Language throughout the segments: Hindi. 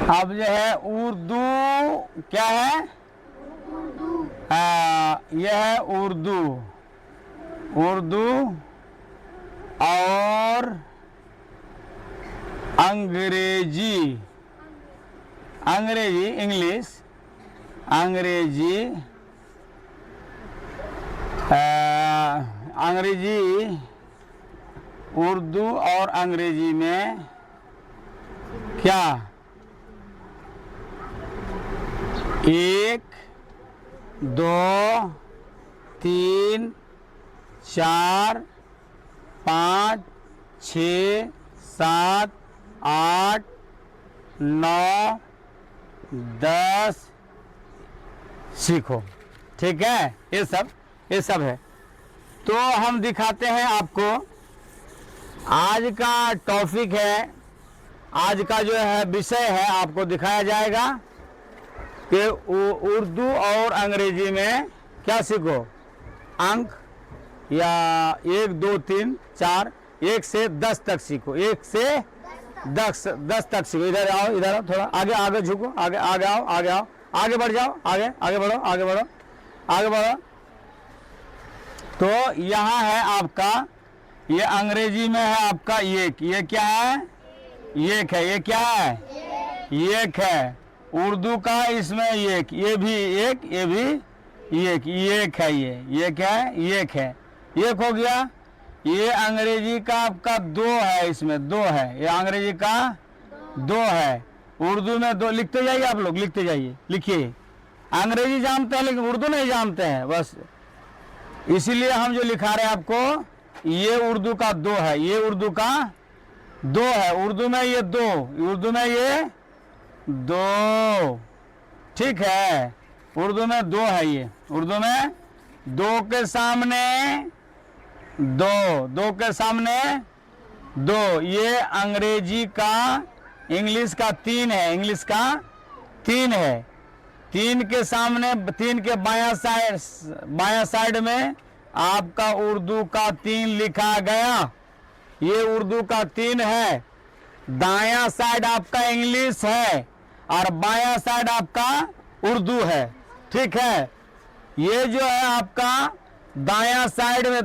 अब जो है उर्दू क्या है, यह है उर्दू। उर्दू और अंग्रेजी, अंग्रेजी इंग्लिश, अंग्रेजी अंग्रेजी उर्दू और अंग्रेजी में क्या, 1 2 3 4 5 6 7 8 9 10 सीखो। ठीक है, ये सब है। तो हम दिखाते हैं आपको, आज का टॉपिक है, आज का जो है विषय है, आपको दिखाया जाएगा कि उर्दू और अंग्रेजी में क्या सीखो। अंक या 1 2 3 4, 1 से 10 तक सीखो, 1 से 10 तक सीखो। इधर आओ, इधर आओ, थोड़ा आगे झुको, आगे आओ, आगे बढ़ जाओ, आगे बढ़ो। तो यहाँ है आपका, ये अंग्रेजी में है आपका एक, ये क्या है, एक है, ये क्या है, एक है। उर्दू का इसमें एक, ये भी एक, ये भी एक है, ये क्या है, एक है, एक हो गया। ये अंग्रेजी का आपका 2 है, इसमें 2 है, ये अंग्रेजी का 2 है। उर्दू में 2, लिखते जाइए आप लोग, लिखते जाइए, लिखिए। अंग्रेजी जानते हैं लेकिन उर्दू नहीं जानते हैं, बस इसीलिए हम जो लिखा रहे हैं आपको, ये उर्दू का 2 है, ये उर्दू का 2 है। उर्दू में ये 2, उर्दू में ये 2, ठीक है। उर्दू में 2 है, ये उर्दू में 2 के सामने 2 के सामने 2। ये अंग्रेजी का, इंग्लिश का 3 है, इंग्लिश का 3 है। 3 के सामने, 3 के बायां साइड में आपका उर्दू का 3 लिखा गया, ये उर्दू का 3 है। दायां साइड आपका इंग्लिश है और बायां साइड आपका उर्दू है, ठीक है। ये जो है आपका दायां साइड में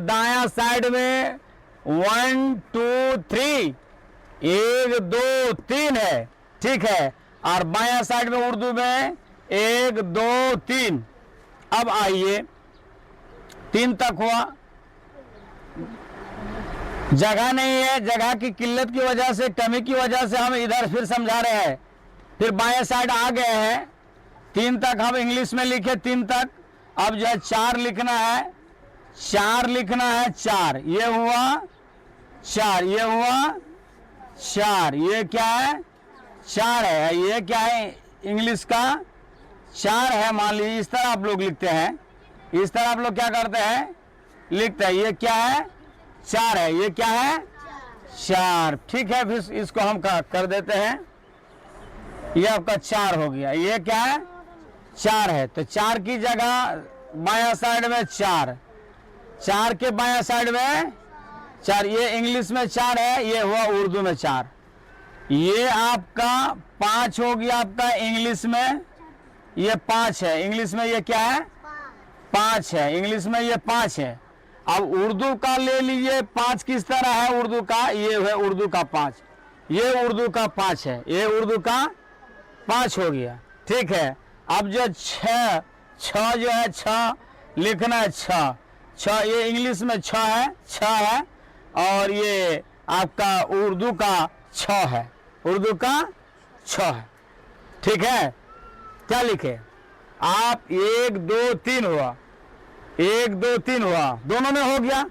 1 2 3, 1 2 3 है, ठीक है। और बायां साइड में उर्दू में 1 2 3। अब आइए 3 तक हुआ। जगह नहीं है, जगह की किल्लत की वजह से, कमी की वजह से हम इधर फिर समझा रहे हैं। फिर बाएं साइड आ गए हैं, 3 तक हम इंग्लिश में लिखे, 3 तक। अब जो है 4 लिखना है, 4 लिखना है, 4 ये हुआ, 4 ये हुआ, 4 ये क्या है, 4 है। ये क्या है, इंग्लिश का 4 है। मान लीजिए इस तरह आप लोग लिखते हैं, इस तरह आप लोग क्या करते हैं, लिखते हैं। ये क्या है, 4 है, ये क्या है, 4, ठीक है। फिर इसको हम कर देते हैं, ये आपका 4 हो गया। ये क्या है, 4 है। तो 4 की जगह बायां साइड में 4, 4 के बायां साइड में 4। ये इंग्लिश में 4 है, ये हुआ उर्दू में 4। ये आपका 5 हो गया, आपका इंग्लिश में ये 5 है, इंग्लिश में ये क्या है, 5 है, इंग्लिश में ये 5 है। अब उर्दू का ले लीजिए, 5 किस तरह है उर्दू का, ये है उर्दू का 5, ये उर्दू का 5 है, ये उर्दू का 5 हो गया, ठीक है। अब जो 6 जो है, 6 लिखना है, 6 ये इंग्लिश में 6 है, और ये आपका उर्दू का 6 है, उर्दू का 6 है, ठीक है। क्या लिखे आप, 1 2 3 हुआ, 1 2 3 हुआ, दोनों में हो गया,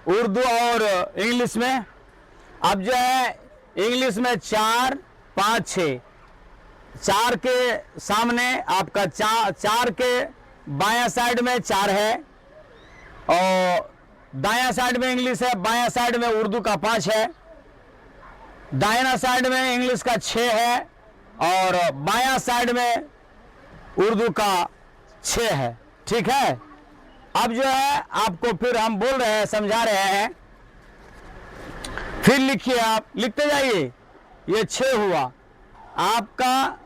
उर्दू और इंग्लिश में। अब जो है इंग्लिश में 4 5 6, 4 के सामने आपका 4 के बायां साइड में 4 है, और दायां साइड में इंग्लिश है, बायां साइड में उर्दू का 5 है। दायां साइड में इंग्लिश का 6 है, और बायां साइड में उर्दू का 6 है, ठीक है। अब जो है आपको फिर हम बोल रहे हैं, समझा रहे हैं, फिर लिखिए, आप लिखते जाइए। ये 6 हुआ, आपका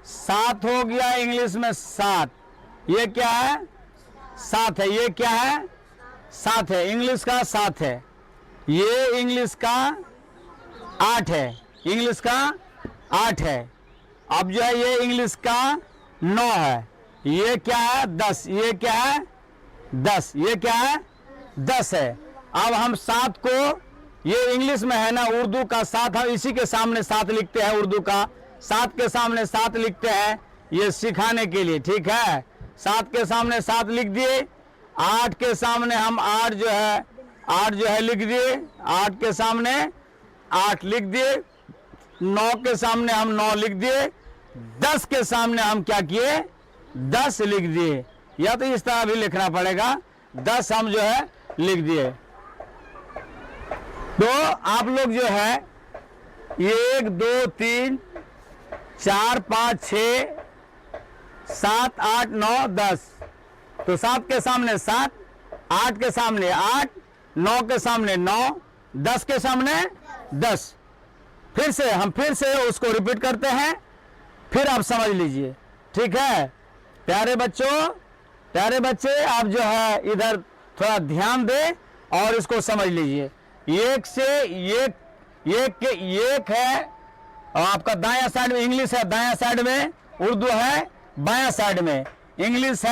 7 हो गया इंग्लिश में 7, ये क्या है 7 है, ये क्या है 7 है, इंग्लिश का 7 है, ये इंग्लिश का 8 है, इंग्लिश का 8 है। अब जो है ये इंग्लिश का 9 है, ये क्या है 10, ये क्या है 10, ये क्या है 10 है। अब हम 7 को, ये इंग्लिश में है ना, उर्दू का 7 हम इसी के सामने 7 लिखते हैं, उर्दू का 7 के सामने 7 लिखते हैं, ये सिखाने के लिए, ठीक है। 7 के सामने 7 लिख दिए, 8 के सामने हम 8 जो है लिख दिए, 8 के सामने 8 लिख दिए, 9 के सामने हम 9 लिख दिए, 10 के सामने हम क्या किए 10 लिख दिए, या तो इस तरह भी लिखना पड़ेगा, 10 हम जो है लिख दिए। तो आप लोग जो है 1 2 3 4 5 6 7 8 9 10, तो 7 के सामने 7, 8 के सामने 8, 9 के सामने 9, 10 के सामने 10। फिर से उसको रिपीट करते हैं, फिर आप समझ लीजिए, ठीक है। प्यारे बच्चे आप जो है इधर थोड़ा ध्यान दें और इसको समझ लीजिए। एक से एक है, और आपका दायां साइड में इंग्लिश है, दायां साइड में उर्दू है, बायां साइड में इंग्लिश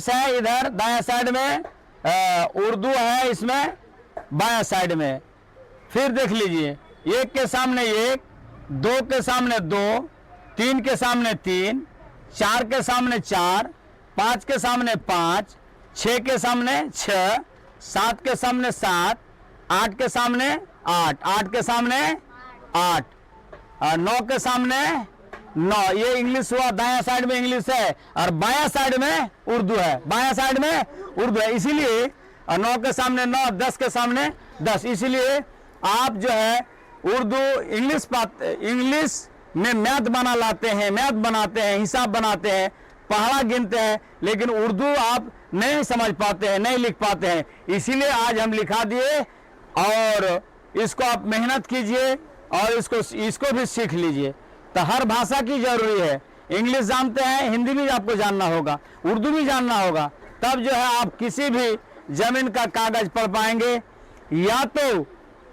है इधर दायां साइड में, उर्दू है इसमें बायां साइड में। फिर देख लीजिए, 1 के सामने 1, 2 के सामने 2, 3 के सामने 3, 4 के सामने 4, 5 के सामने 5, 6 के सामने 6, 7 के सामने 7, 8 के सामने 8, 8 के सामने 8, और 9 के सामने 9। ये इंग्लिश हुआ, दायां साइड में इंग्लिश है और बायां साइड में उर्दू है, बायां साइड में उर्दू है, इसीलिए 9 के सामने 9, 10 के सामने 10। इसीलिए आप जो है उर्दू इंग्लिश में मैथ बनाते हैं, हिसाब बनाते हैं, पहाड़ा गिनते हैं, लेकिन उर्दू आप नहीं समझ पाते हैं, नहीं लिख पाते हैं। इसीलिए आज हम लिखा दिए, और इसको आप मेहनत कीजिए और इसको भी सीख लीजिए। तो हर भाषा की जरूरी है, इंग्लिश जानते हैं, हिंदी भी आपको जानना होगा, उर्दू भी जानना होगा, तब जो है आप किसी भी जमीन का कागज पढ़ पाएंगे, या तो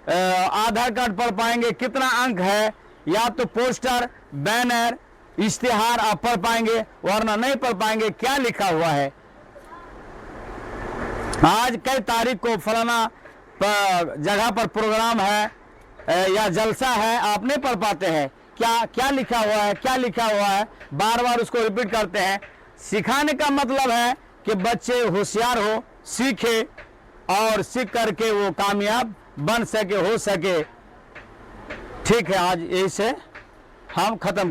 आधार कार्ड पढ़ पाएंगे कितना अंक है, या तो पोस्टर, बैनर, इश्तिहार आप पढ़ पाएंगे, वरना नहीं पढ़ पाएंगे क्या लिखा हुआ है। आज कई तारीख को फलाना जगह पर प्रोग्राम है या जलसा है, आप नहीं पढ़ पाते हैं क्या लिखा हुआ है, क्या लिखा हुआ है, बार बार उसको रिपीट करते हैं। सिखाने का मतलब है कि बच्चे होशियार हो, सीखे, और सीख करके वो कामयाब बन सके, हो सके। ठीक है, आज यही से हम खत्म।